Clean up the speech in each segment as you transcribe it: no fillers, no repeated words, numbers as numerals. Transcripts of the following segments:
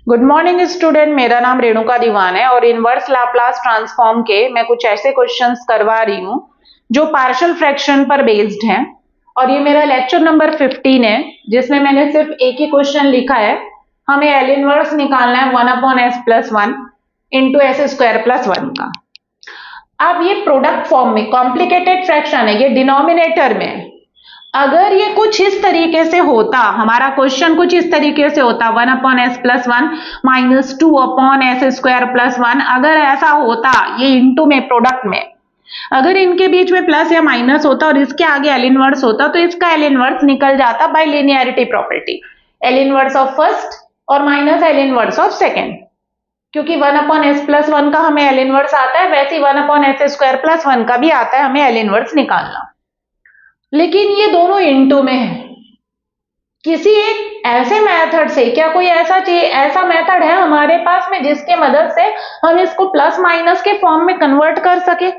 Good morning student, मेरा नाम रेणुका दीवान है और इनवर्स लाप्लास ट्रांसफॉर्म के मैं कुछ ऐसे क्वेश्चंस करवा रही हूँ जो पार्शियल फ्रैक्शन पर बेस्ड हैं। और ये मेरा लेक्चर नंबर 15 है जिसमें मैंने सिर्फ एक ही क्वेश्चन लिखा है। हमें एल इनवर्स निकालना है 1/s+1 इंटू s² + 1 का। अब ये प्रोडक्ट फॉर्म में कॉम्प्लिकेटेड फ्रैक्शन है, ये डिनोमिनेटर में है। अगर ये कुछ इस तरीके से होता, हमारा क्वेश्चन कुछ इस तरीके से होता 1/s+1 - 2/s²+1, अगर ऐसा होता, ये इंटू में प्रोडक्ट में अगर इनके बीच में प्लस या माइनस होता और इसके आगे एल इनवर्स होता तो इसका एल इनवर्स निकल जाता by linearity property, L inverse of first और minus L inverse of second. क्योंकि 1/s+1 का हमें एल इनवर्स आता है, वैसे ही 1/s²+1 का भी आता है, हमें एल इनवर्स निकालना। लेकिन ये दोनों इनटू में है। किसी एक ऐसे मेथड से, क्या कोई ऐसा मेथड है हमारे पास में जिसके मदद से हम इसको प्लस माइनस के फॉर्म में कन्वर्ट कर सके?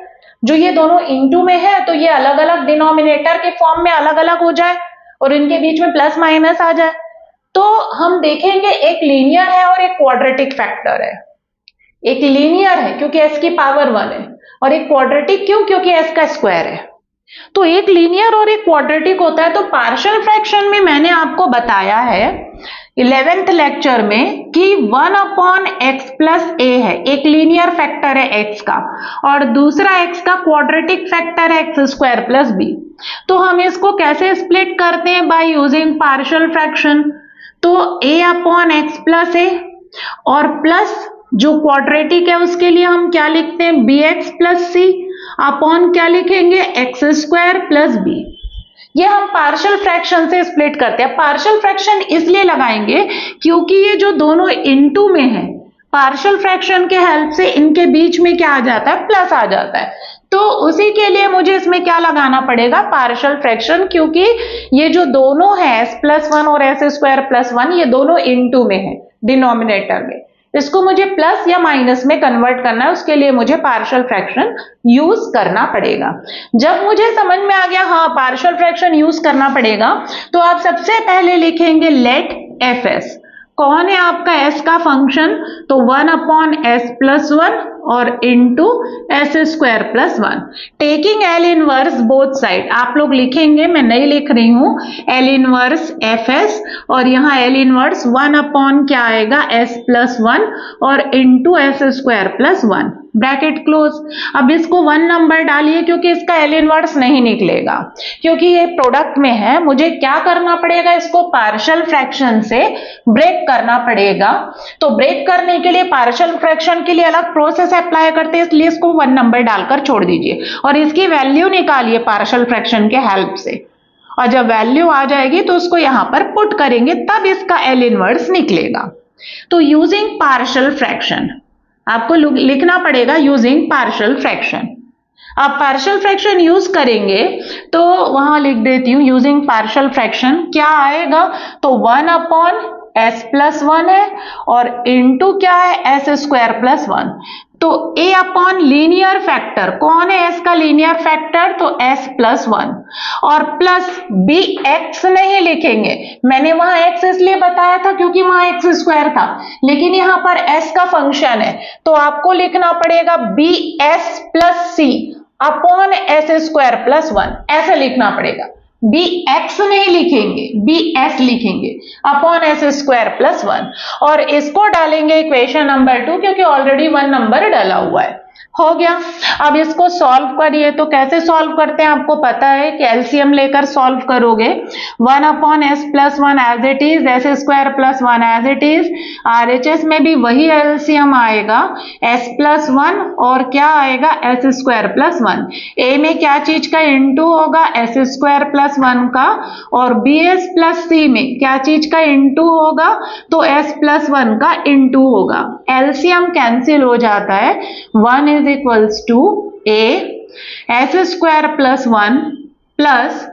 जो ये दोनों इनटू में है तो ये अलग अलग डिनोमिनेटर के फॉर्म में अलग अलग हो जाए और इनके बीच में प्लस माइनस आ जाए। तो हम देखेंगे एक लीनियर है और एक क्वाड्रेटिक फैक्टर है। एक लीनियर है क्योंकि s की पावर 1 है और एक क्वाड्रेटिक क्यों? क्योंकि s का स्क्वायर है। तो एक लीनियर और एक क्वाड्रेटिक होता है। तो पार्शियल फ्रैक्शन में मैंने आपको बताया है 11th लेक्चर में कि 1/x+a है, एक लीनियर फैक्टर है x का, और दूसरा x का क्वाड्रेटिक फैक्टर है x² + b। तो हम इसको कैसे स्प्लिट करते हैं? By using partial fraction. तो a/x+a और प्लस जो क्वाड्रेटिक है उसके लिए हम क्या लिखते हैं? bx+c अपॉन क्या लिखेंगे? x² + b। ये हम पार्शियल फ्रैक्शन से स्प्लिट करते हैं। पार्शियल फ्रैक्शन इसलिए लगाएंगे क्योंकि ये जो दोनों इनटू में है, पार्शियल फ्रैक्शन के हेल्प से इनके बीच में क्या आ जाता है? प्लस आ जाता है। तो उसी के लिए मुझे इसमें क्या लगाना पड़ेगा? पार्शियल फ्रैक्शन, क्योंकि ये जो दोनों है s+1 और s²+1 ये दोनों इनटू में है डिनोमिनेटर में। इसको मुझे प्लस या माइनस में कन्वर्ट करना है, उसके लिए मुझे पार्शियल फ्रैक्शन यूज करना पड़ेगा। जब मुझे समझ में आ गया हाँ पार्शियल फ्रैक्शन यूज करना पड़ेगा, तो आप सबसे पहले लिखेंगे लेट fs। कौन है आपका s का फंक्शन? तो 1/s+1 और into s²+1। Taking L inverse both side, आप लोग लिखेंगे, मैं नहीं लिख रही हूं, एल इनवर्स fs और यहाँ एल इनवर्स 1/ क्या आएगा? s+1 और इंटू s²+1 ब्रैकेट क्लोज। अब इसको 1 नंबर डालिए क्योंकि इसका एल इनवर्स नहीं निकलेगा, क्योंकि ये प्रोडक्ट में है। मुझे क्या करना पड़ेगा? इसको पार्शियल फ्रैक्शन से ब्रेक करना पड़ेगा। तो ब्रेक करने के लिए पार्शियल फ्रैक्शन के लिए अलग प्रोसेस अप्लाई करते हैं, इसलिए इसको 1 नंबर डालकर छोड़ दीजिए और इसकी वैल्यू निकालिए पार्शियल फ्रैक्शन के हेल्प से। और जब वैल्यू आ जाएगी तो उसको यहां पर पुट करेंगे, तब इसका एल इनवर्स निकलेगा। तो यूजिंग पार्शियल फ्रैक्शन आपको लिखना पड़ेगा यूजिंग पार्शियल फ्रैक्शन। आप पार्शियल फ्रैक्शन यूज करेंगे तो वहां लिख देती हूं यूजिंग पार्शियल फ्रैक्शन। क्या आएगा? तो 1/s+1 है और इनटू क्या है? s²+1। तो a/ लीनियर फैक्टर, कौन है s का लीनियर फैक्टर? तो s+1 और प्लस bx नहीं लिखेंगे। मैंने वहां x इसलिए बताया था क्योंकि वहां x² था, लेकिन यहां पर s का फंक्शन है तो आपको लिखना पड़ेगा bs+c अपॉन s²+1, ऐसे लिखना पड़ेगा। bx नहीं लिखेंगे, bs लिखेंगे अपॉन s²+1 और इसको डालेंगे इक्वेशन नंबर 2 क्योंकि ऑलरेडी 1 नंबर डाला हुआ है। हो गया। अब इसको सॉल्व करिए। तो कैसे सॉल्व करते हैं आपको पता है कि एलसीएम लेकर सॉल्व करोगे। 1/s+1 as it is, s²+1 as it is, RHS में भी वही एलसीएम आएगा, s+1 और क्या आएगा? s²+1। ए में क्या चीज का इंटू होगा? s²+1 का, और bs+c में क्या चीज का इंटू होगा? तो s+1 का इंटू होगा। एलसीएम कैंसिल हो जाता है। 1 is equals to a s²+1 plus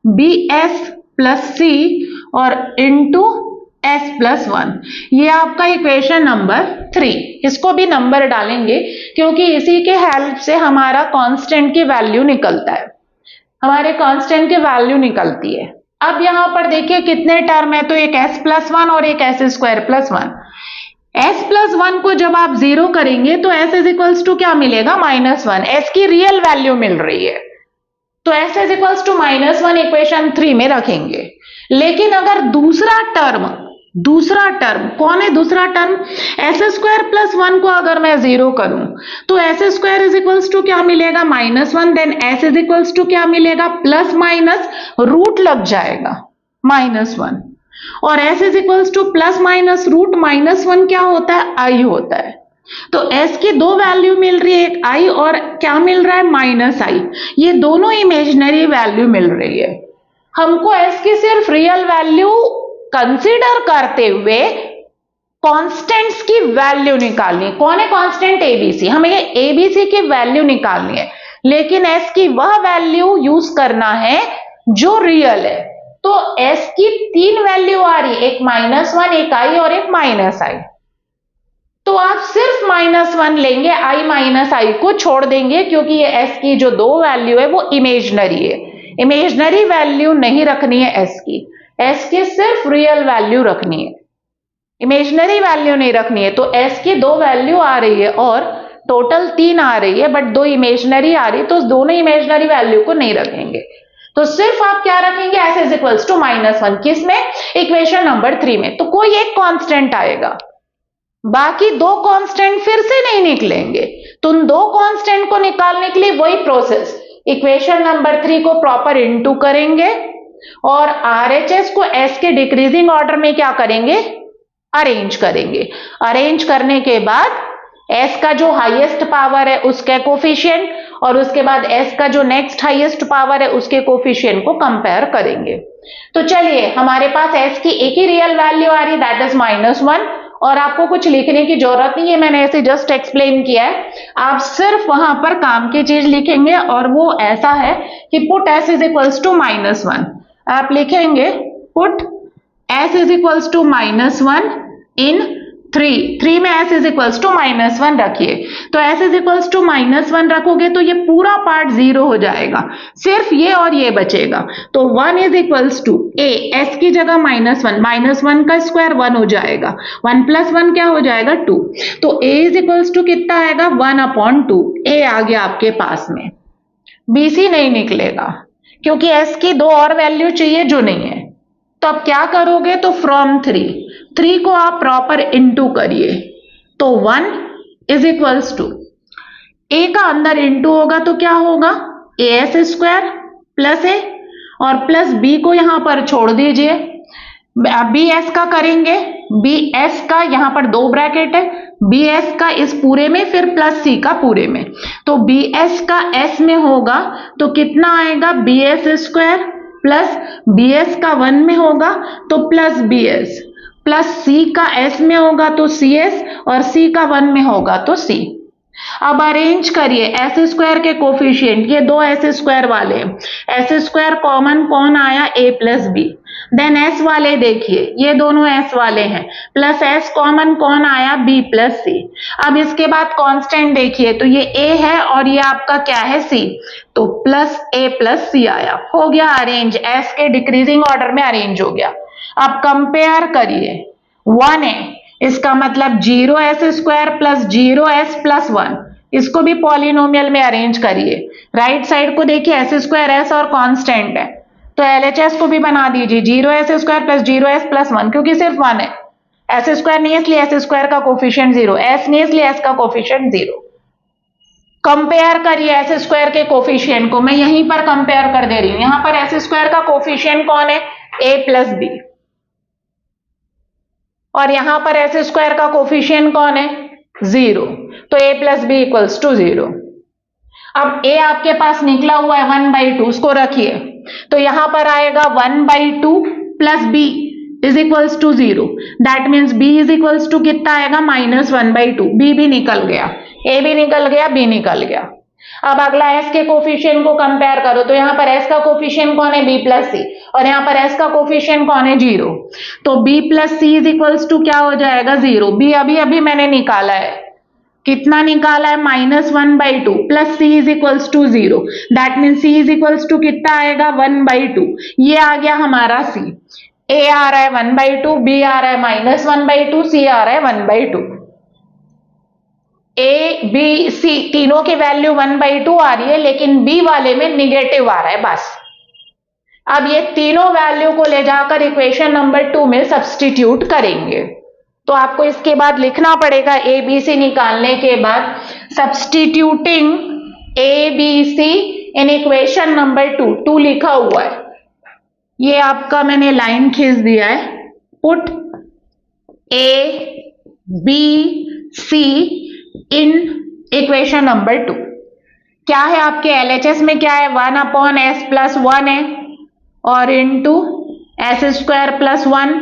bs+c और इंटू s+1। ये आपका इक्वेशन नंबर 3। इसको भी नंबर डालेंगे क्योंकि इसी के हेल्प से हमारा कांस्टेंट की वैल्यू निकलता है, हमारे कांस्टेंट की वैल्यू निकलती है। अब यहां पर देखिए कितने टर्म है, तो एक s+1 और एक s²+1। s प्लस 1 को जब आप 0 करेंगे तो s इज इक्वल्स टू क्या मिलेगा, -1। s की रियल वैल्यू मिल रही है तो s is equals to -1 equation 3 में रखेंगे। लेकिन अगर दूसरा टर्म कौन है, दूसरा टर्म एस स्क्वायर प्लस 1 को अगर मैं 0 करूं तो S square is equals to क्या मिलेगा, -1। Then S is equals to क्या मिलेगा, प्लस माइनस रूट लग जाएगा -1, और s is equals to plus minus root -1 क्या होता है, i होता है। तो s की दो वैल्यू मिल रही है, एक i और क्या मिल रहा है, -i। ये दोनों इमेजिनरी वैल्यू मिल रही है। हमको s की सिर्फ रियल वैल्यू कंसीडर करते हुए कांस्टेंट्स की वैल्यू निकालनी है। कौन है कांस्टेंट, एबीसी। हमें ये एबीसी की वैल्यू निकालनी है, लेकिन s की वह वैल्यू यूज करना है जो रियल है। तो s की 3 वैल्यू आ रही है, एक -1, एक i और एक -i। तो आप सिर्फ -1 लेंगे, i को छोड़ देंगे, क्योंकि ये s की जो दो वैल्यू है वो इमेजिनरी है। इमेजिनरी वैल्यू नहीं रखनी है s की सिर्फ रियल वैल्यू रखनी है, इमेजिनरी वैल्यू नहीं रखनी है। तो s की दो वैल्यू आ रही है और टोटल 3 आ रही है, बट 2 इमेजिनरी आ रही है, तो दोनों इमेजिनरी वैल्यू को नहीं रखेंगे। तो सिर्फ आप क्या रखेंगे, s इज इक्वल्स टू -1, किसमें, इक्वेशन नंबर 3 में। तो कोई एक कांस्टेंट आएगा, बाकी दो कांस्टेंट फिर से नहीं निकलेंगे। तो उन दो कांस्टेंट को निकालने के लिए वही प्रोसेस, इक्वेशन नंबर 3 को प्रॉपर इनटू करेंगे और RHS को s के डिक्रीजिंग ऑर्डर में क्या करेंगे, अरेंज करेंगे। अरेंज करने के बाद s का जो हाईएस्ट पावर है उसके कोफिशिएंट और उसके बाद s का जो नेक्स्ट हाईएस्ट पावर है उसके कोफिशिएंट को कंपेयर करेंगे। तो चलिए, हमारे पास s की एक ही रियल वैल्यू आ रही, दैट इज -1, और आपको कुछ लिखने की जरूरत नहीं है, मैंने ऐसे जस्ट एक्सप्लेन किया है। आप सिर्फ वहां पर काम की चीज लिखेंगे और वो ऐसा है कि put s is equals to -1। आप लिखेंगे put s is equals to -1 in 3 में s इज इक्वल्स टू -1 रखिए। तो s इज इक्वल्स टू -1 रखोगे तो ये पूरा पार्ट 0 हो जाएगा, सिर्फ ये और ये बचेगा। तो 1 is equals to a, s की जगह -1 का स्क्वायर 1 हो जाएगा, 1 प्लस 1 क्या हो जाएगा, 2। तो a इज इक्वल्स टू कितना आएगा, 1/2। a आ गया आपके पास में, bc नहीं निकलेगा क्योंकि s की दो और वैल्यू चाहिए जो नहीं है। तो अब क्या करोगे, तो फ्रॉम 3 को आप प्रॉपर इनटू करिए। तो 1 इज इक्वल्स टू a का अंदर इनटू होगा तो क्या होगा, as स्क्वायर प्लस a और प्लस b को यहां पर छोड़ दीजिए। bs का करेंगे, bs का यहां पर 2 ब्रैकेट है, bs का इस पूरे में फिर प्लस c का पूरे में। तो bs का s में होगा तो कितना आएगा, bs स्क्वायर प्लस bs का 1 में होगा तो प्लस bs, प्लस c का s में होगा तो cs और c का 1 में होगा तो c। अब अरेंज करिए s स्क्वायर के कोफिशिएंट, ये दो s स्क्वायर वाले हैं, s स्क्वायर कॉमन कौन आया, a plus b। Then s वाले देखिए, ये दोनों s वाले हैं, प्लस s कॉमन कौन आया, b प्लस c। अब इसके बाद कांस्टेंट देखिए, तो ये a है और ये आपका क्या है, c। तो प्लस a प्लस c आया, हो गया अरेंज, s के डिक्रीजिंग ऑर्डर में अरेंज हो गया। अब कंपेयर करिए, 1 है, इसका मतलब 0s square plus 0s plus 1, इसको भी पॉलिनोमियल में अरेंज करिए। राइट साइड को देखिए, s स्क्वायर s और कांस्टेंट है, तो LHS को भी बना दीजिए, 0s square plus 0s plus 1, क्योंकि सिर्फ 1 है, s स्क्वायर नहीं है इसलिए s स्क्वायर का कोफिशिएंट 0, s नहीं है इसलिए s का कोफिशिएंट 0। कंपेयर करिए s स्क्वायर के कोफिशिएंट को, मैं यहीं पर कंपेयर कर दे रही हूं। यहां पर s स्क्वायर का कोफिशिएंट कौन है, a प्लस b, और यहां पर s स्क्वायर का कोफिशिएंट कौन है, 0। तो a plus B equals to 0। अब a आपके पास निकला हुआ है 1/2, उसको रखिए, तो यहां पर आएगा 1/2 plus b is equals to 0। That means b is equals to कितना आएगा, -1/2। b भी निकल गया, a भी निकल गया, b निकल गया। अब अगला s के कोफिशिएंट को कंपेयर करो, तो यहां पर s का कोफिशिएंट कौन है, b प्लस c, और यहां पर s का कोफिशिएंट कौन है, 0। तो b plus c is equals to क्या हो जाएगा, 0। b अभी अभी मैंने निकाला है, कितना निकाला है, -1/2 plus c is equals to 0। That means c is equals to कितना आएगा, 1/2। ये आ गया हमारा c। ए आ रहा है 1/2, बी आ रहा है -1/2, सी आ रहा है 1/2। ए बी सी तीनों की वैल्यू 1/2 आ रही है, लेकिन बी वाले में निगेटिव आ रहा है बस। अब ये तीनों वैल्यू को ले जाकर इक्वेशन नंबर 2 में सब्स्टिट्यूट करेंगे। तो आपको इसके बाद लिखना पड़ेगा ए बी सी निकालने के बाद substituting A B C in equation number 2 लिखा हुआ है, ये आपका मैंने लाइन खींच दिया है। Put A B C in equation number 2। क्या है आपके एलएचएस में, क्या है 1/s+1 है और इंटू s²+1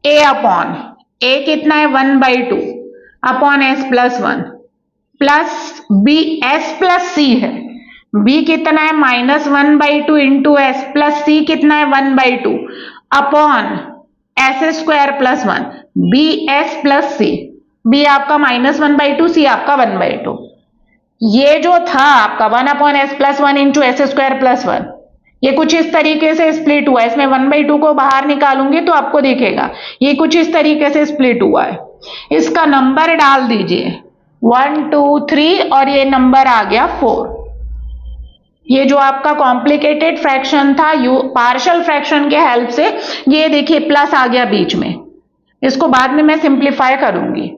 ए अपॉन ए कितना है 1/2 upon s+1 plus B s+c है, b कितना है -1/2 इंटू s प्लस c कितना है 1/2 अपॉन s²+1 bs+c। b आपका -1/2, c आपका 1/2। ये जो था आपका 1/s+1 इंटू s²+1, ये कुछ इस तरीके से स्प्लिट हुआ है। इसमें 1/2 को बाहर निकालूंगी तो आपको दिखेगा ये कुछ इस तरीके से स्प्लिट हुआ है। इसका नंबर डाल दीजिए 1 2 3 और ये नंबर आ गया 4। ये जो आपका कॉम्प्लिकेटेड फ्रैक्शन था पार्शियल फ्रैक्शन के हेल्प से, ये देखिए प्लस आ गया बीच में, इसको बाद में मैं सिंप्लीफाई करूंगी।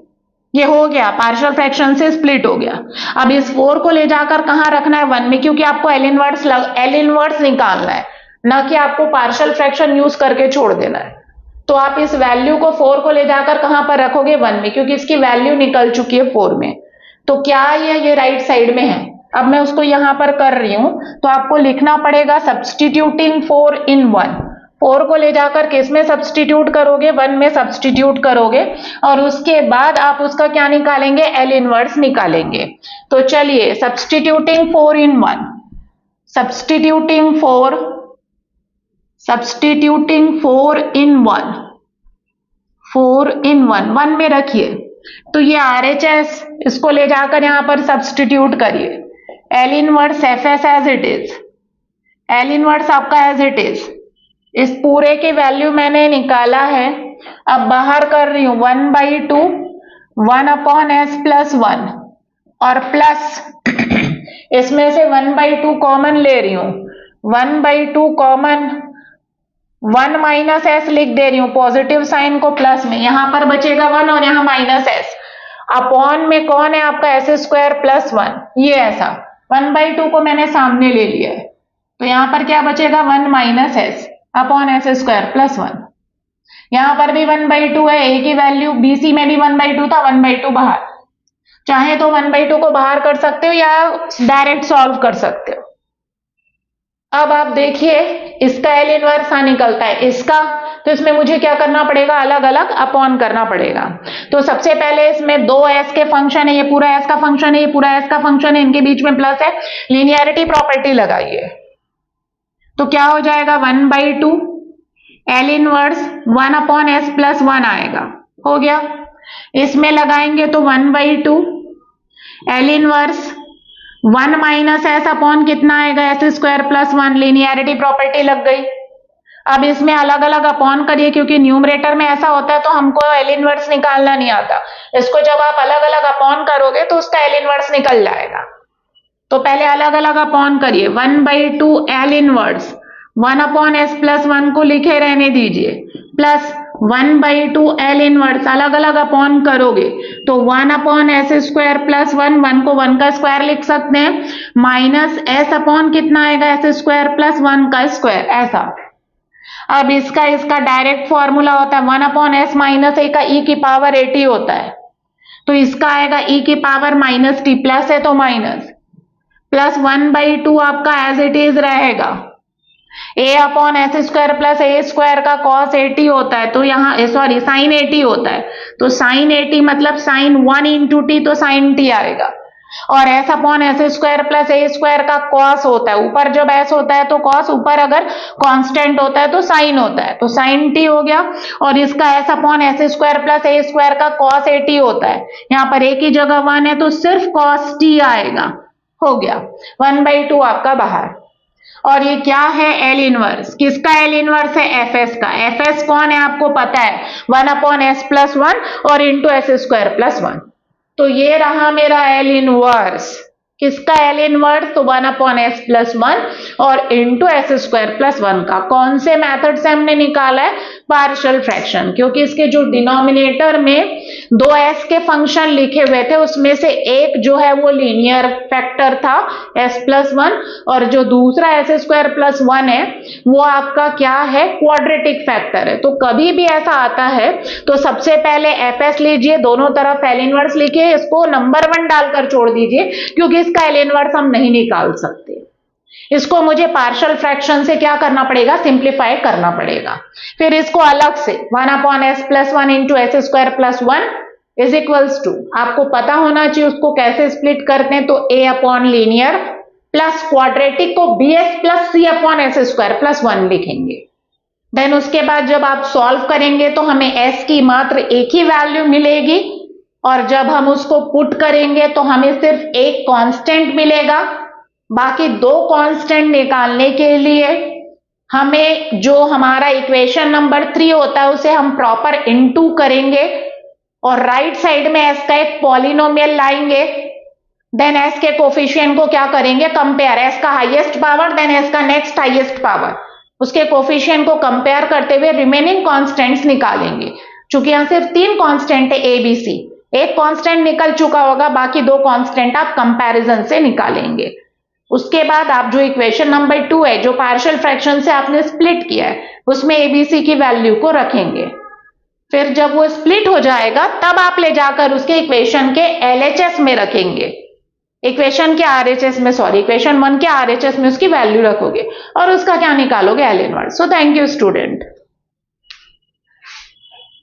ये हो गया पार्शियल फ्रैक्शन से स्प्लिट हो गया। अब इस 4 को ले जाकर कहां रखना है 1 में, क्योंकि आपको एल इनवर्स निकालना है, ना कि आपको पार्शियल फ्रैक्शन यूज करके छोड़ देना है। तो आप इस वैल्यू को 4 को ले जाकर कहां पर रखोगे 1 में, क्योंकि इसकी वैल्यू निकल चुकी है 4 में। तो क्या ये राइट साइड में है। अब मैं उसको यहां पर कर रही हूं, तो आपको लिखना पड़ेगा सब्स्टिट्यूटिंग 4 in 1। 4 को ले जाकर किस में सब्स्टिट्यूट करोगे 1 में सब्स्टिट्यूट करोगे, और उसके बाद आप उसका क्या निकालेंगे एल इनवर्स निकालेंगे। तो चलिए substituting 4 in 1, substituting 4 in 1, 4 in 1 में रखिए। तो ये RHS इसको ले जाकर यहां पर सब्स्टिट्यूट करिए। L inverse FS as it is, L inverse आपका एज इट इज, इस पूरे की वैल्यू मैंने निकाला है। अब बाहर कर रही हूं 1/2 1/s+1 और प्लस इसमें से 1/2 कॉमन ले रही हूं, 1/2 कॉमन 1 - s लिख दे रही हूं, पॉजिटिव साइन को प्लस में, यहां पर बचेगा 1 और यहां -s। अपॉन में कौन है आपका s²+1, ये ऐसा 1/2 को मैंने सामने ले लिया है। तो यहां पर क्या बचेगा 1 - s अपॉन s²+1। यहां पर भी 1/2 है, a की वैल्यू BC में भी 1/2 था, 1/2 बाहर। चाहे तो 1/2 को बाहर कर सकते हो या डायरेक्ट सॉल्व कर सकते हो। अब आप देखिए इसका एल इनवर्स निकलता है इसका, तो इसमें मुझे क्या करना पड़ेगा अलग अलग अपॉन करना पड़ेगा। तो सबसे पहले इसमें 2s के फंक्शन है, ये पूरा s का फंक्शन है, ये पूरा s का फंक्शन है, इनके बीच में प्लस है, लीनियरिटी प्रॉपर्टी लगाइए। तो क्या हो जाएगा 1/2 एल इनवर्स 1/s+1 आएगा, हो गया। इसमें लगाएंगे तो 1/2 एल इनवर्स 1 - s अपॉन कितना आएगा s²+1, लीनियरिटी प्रॉपर्टी लग गई। अब इसमें अलग अलग अपॉन करिए, क्योंकि न्यूमरेटर में ऐसा होता है तो हमको एल इनवर्स निकालना नहीं आता। इसको जब आप अलग अलग अपॉन करोगे तो उसका एल इनवर्स निकल जाएगा। तो पहले अलग अलग अपॉन करिए, 1/2 एल इनवर्स 1/s+1 को लिखे रहने दीजिए, प्लस 1/2 एल इनवर्स अलग अलग अपॉन करोगे तो 1/s²+1, 1 को 1 का स्क्वायर लिख सकते हैं, माइनस s अपॉन कितना आएगा s²+1 का स्क्वायर, ऐसा। अब इसका डायरेक्ट फॉर्मूला होता है 1/s - a का e⁻t होता है। तो इसका आएगा e⁻t, प्लस है तो माइनस, प्लस 1/2 आपका एज इट इज रहेगा, a/s² का cos 80 होता है, तो यहाँ सॉरी sin 80 होता है, तो sin 80 मतलब sin 1 × t, तो sin t आएगा। और s/s² का cos होता है, ऊपर जब s होता है तो cos, ऊपर अगर कांस्टेंट होता है तो sin होता है, तो sin t हो गया। और इसका s/s² का cos 80 होता है, यहाँ पर a की जगह 1 है तो सिर्फ cos t आएगा, हो गया 1/2 आपका बाहर। और ये क्या है, एल इनवर्स। किसका एल इनवर्स है, एफ एस का। एफ एस कौन है आपको पता है, 1/s+1 और इंटू s²+1। तो ये रहा मेरा एल इनवर्स। किसका एल इनवर्स, तो 1/s+1 और इंटू s²+1 का। कौन से मेथड से हमने निकाला है, पार्शियल फ्रैक्शन, क्योंकि इसके जो डिनोमिनेटर में 2s के फंक्शन लिखे हुए थे उसमें से एक जो है वो लीनियर फैक्टर था s+1 और जो दूसरा s²+1 है वो आपका क्या है, क्वाड्रेटिक फैक्टर है। तो कभी भी ऐसा आता है तो सबसे पहले fs लीजिए, दोनों तरफ एल इनवर्स लिखिए, इसको नंबर 1 डालकर छोड़ दीजिए क्योंकि इसका एल इनवर्स हम नहीं निकाल सकते। इसको मुझे पार्शियल फ्रैक्शन से क्या करना पड़ेगा, सिंप्लीफाई करना पड़ेगा। फिर इसको अलग से 1/s+1 into s²+1 is equals to, आपको पता होना चाहिए उसको कैसे स्प्लिट करते हैं, तो a/लीनियर प्लस क्वाड्रेटिक को bs+c/s²+1 लिखेंगे। देन उसके बाद जब आप सॉल्व करेंगे तो हमें s की मात्र एक ही वैल्यू मिलेगी और जब हम उसको पुट करेंगे तो हमें सिर्फ एक कांस्टेंट मिलेगा। बाकी दो कांस्टेंट निकालने के लिए हमें जो हमारा इक्वेशन नंबर 3 होता है उसे हम प्रॉपर इनटू करेंगे और राइट साइड में s का एक पॉलिनोमियल लाएंगे। देन s के कोफिशिएंट को क्या करेंगे, कंपेयर, s का हाईएस्ट पावर देन s का नेक्स्ट हाईएस्ट पावर, उसके कोफिशिएंट को कंपेयर करते हुए रिमेनिंग कांस्टेंट्स निकालेंगे। चूंकि यहां सिर्फ 3 कांस्टेंट है a b c, एक कांस्टेंट निकल चुका होगा, बाकी 2 कांस्टेंट आप कंपैरिजन से निकालेंगे। उसके बाद आप जो इक्वेशन नंबर 2 है जो पार्शियल फ्रैक्शन से आपने स्प्लिट किया है उसमें एबीसी की वैल्यू को रखेंगे। फिर जब वो स्प्लिट हो जाएगा तब आप ले जाकर उसके इक्वेशन के एलएचएस में रखेंगे, इक्वेशन के आरएचएस में, सॉरी इक्वेशन 1 के आरएचएस में उसकी वैल्यू रखोगे और उसका क्या निकालोगे, L inverse. So thank you student.